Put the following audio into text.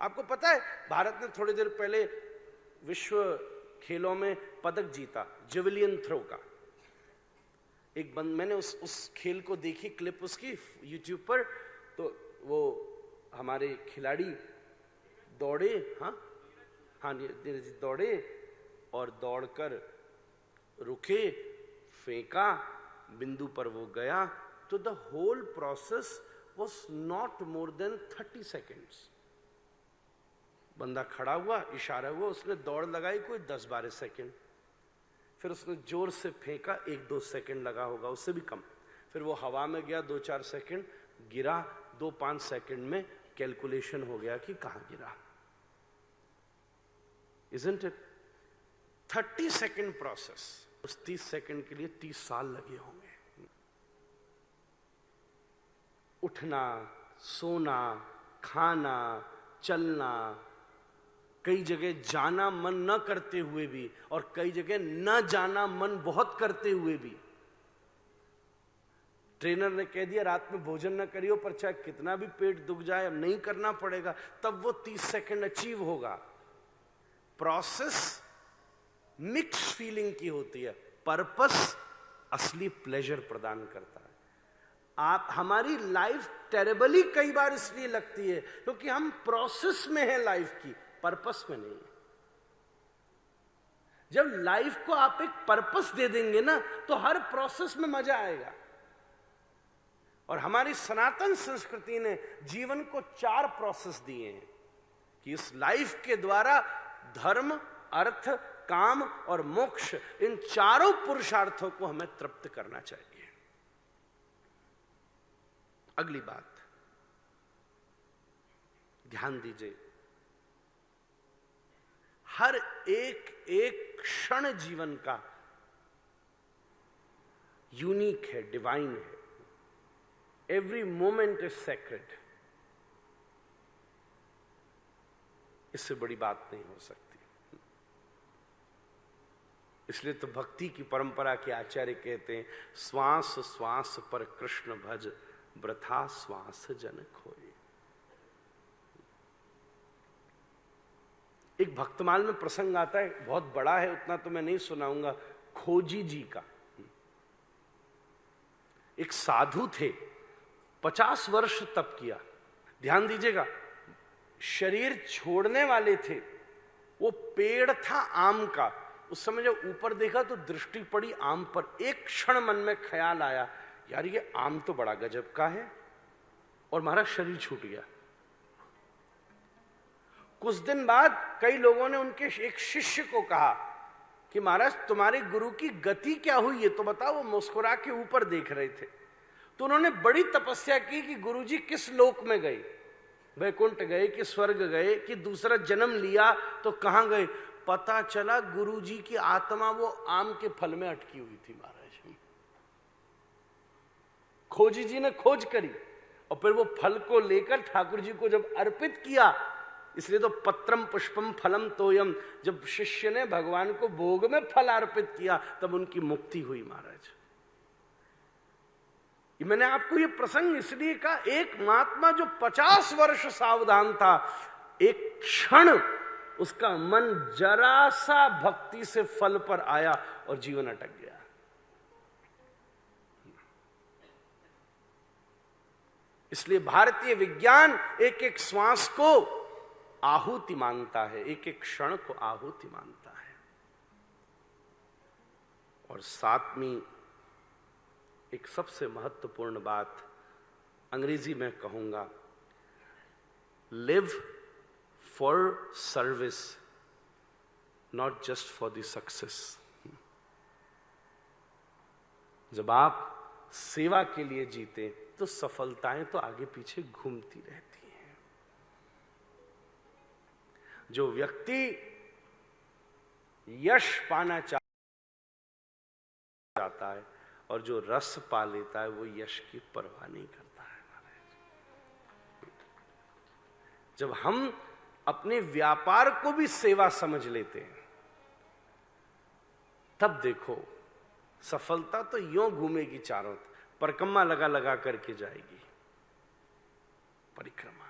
आपको पता है भारत ने थोड़ी देर पहले विश्व खेलों में पदक जीता, जेवलिन थ्रो का। मैंने उस खेल को देखी, क्लिप उसकी यूट्यूब पर, तो वो हमारे खिलाड़ी दौड़े, हाँ नीरज दौड़े और दौड़कर रुके, फेंका, बिंदु पर वो गया। तो the whole process was not more than 30 seconds. बंदा खड़ा हुआ, इशारा हुआ, उसने दौड़ लगाई कोई 10-12 सेकेंड, फिर उसने जोर से फेंका, 1-2 सेकेंड लगा होगा, उससे भी कम। फिर वो हवा में गया 2-4 सेकेंड, गिरा, 2-5 सेकेंड में कैलकुलेशन हो गया कि कहां गिरा। Isn't it? 30 सेकेंड प्रोसेस, उस 30 सेकेंड के लिए 30 साल लगे होंगे। उठना, सोना, खाना, चलना, कई जगह जाना मन न करते हुए भी, और कई जगह न जाना मन बहुत करते हुए भी। ट्रेनर ने कह दिया रात में भोजन न करियो, पर चाहे कितना भी पेट दुख जाए अब नहीं करना पड़ेगा, तब वो 30 सेकंड अचीव होगा। प्रोसेस मिक्स फीलिंग की होती है, पर्पस असली प्लेजर प्रदान करता है। हमारी लाइफ टेरेबली कई बार इसलिए लगती है क्योंकि हम प्रोसेस में है लाइफ की, पर्पस में नहीं। जब लाइफ को आप एक पर्पस दे देंगे ना, तो हर प्रोसेस में मजा आएगा। और हमारी सनातन संस्कृति ने जीवन को 4 प्रोसेस दिए हैं कि इस लाइफ के द्वारा धर्म, अर्थ, काम और मोक्ष, इन चारों पुरुषार्थों को हमें तृप्त करना चाहिए। अगली बात ध्यान दीजिए, हर एक क्षण जीवन का यूनिक है, डिवाइन है। Every moment is sacred. इससे बड़ी बात नहीं हो सकती। इसलिए तो भक्ति की परंपरा के आचार्य कहते हैं, श्वास श्वास पर कृष्ण भज, वृथा श्वास जन खोए। एक भक्तमाल में प्रसंग आता है, बहुत बड़ा है, उतना तो मैं नहीं सुनाऊंगा, खोजी जी का। एक साधु थे, 50 वर्ष तप किया। ध्यान दीजिएगा, शरीर छोड़ने वाले थे। वो पेड़ था आम का। उस समय जब ऊपर देखा तो दृष्टि पड़ी आम पर। एक क्षण मन में ख्याल आया, यार ये आम तो बड़ा गजब का है, और महाराज शरीर छूट गया। कुछ दिन बाद कई लोगों ने उनके एक शिष्य को कहा कि महाराज तुम्हारे गुरु की गति क्या हुई है तो बताओ। वो मुस्कुरा के ऊपर देख रहे थे। तो उन्होंने बड़ी तपस्या की कि गुरुजी किस लोक में गए, वैकुंठ गए कि स्वर्ग गए कि दूसरा जन्म लिया तो कहां गए। पता चला गुरुजी की आत्मा वो आम के फल में अटकी हुई थी महाराज। खोजी जी ने खोज करी और फिर वो फल को लेकर ठाकुर जी को जब अर्पित किया, इसलिए तो पत्रम पुष्पम फलम तोयम, जब शिष्य ने भगवान को भोग में फल अर्पित किया तब उनकी मुक्ति हुई महाराज। मैंने आपको ये प्रसंग इसलिए कहा, एक महात्मा जो 50 वर्ष सावधान था, एक क्षण उसका मन जरा सा भक्ति से फल पर आया और जीवन अटक गया। इसलिए भारतीय विज्ञान एक एक श्वास को आहुति मानता है, एक एक क्षण को आहुति मानता है। और सातवीं एक सबसे महत्वपूर्ण बात अंग्रेजी में कहूंगा, live for service not just for the success. जब आप सेवा के लिए जीते तो सफलताएं तो आगे पीछे घूमती रहती हैं। जो व्यक्ति यश पाना चाहता है और जो रस पा लेता है वो यश की परवाह नहीं करता है महाराज। जब हम अपने व्यापार को भी सेवा समझ लेते हैं, तब देखो सफलता तो यूं घूमेगी चारों, परिक्रमा लगा लगा करके जाएगी परिक्रमा।